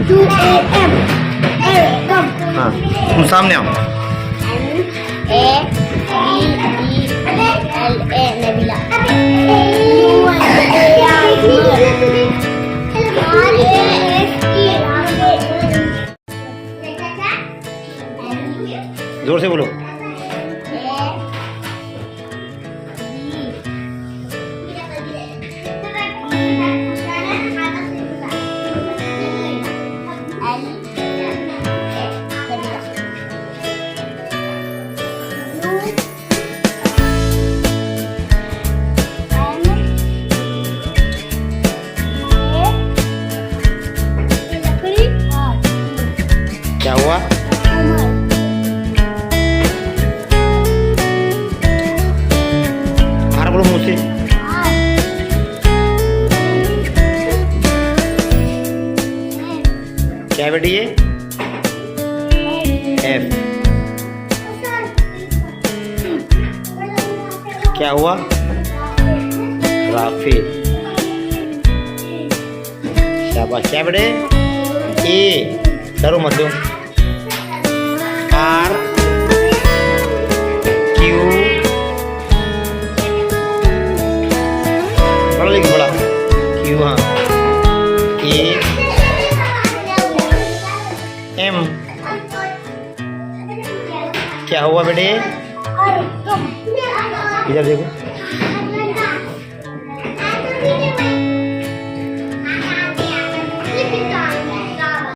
UAM कम। हाँ तुम सामने आओ। NABELA नेबिला। जोर से बोलो। क्या हुआ? बाहर बोलो मुँह से। क्या बेटी ये? F। क्या हुआ? राफेल। शाबाश। क्या बेटे? ए। डरो मत दो। R Q पढ़ लिख पढ़ा। Q हाँ। A M। क्या हुआ बेटे? इधर देखो।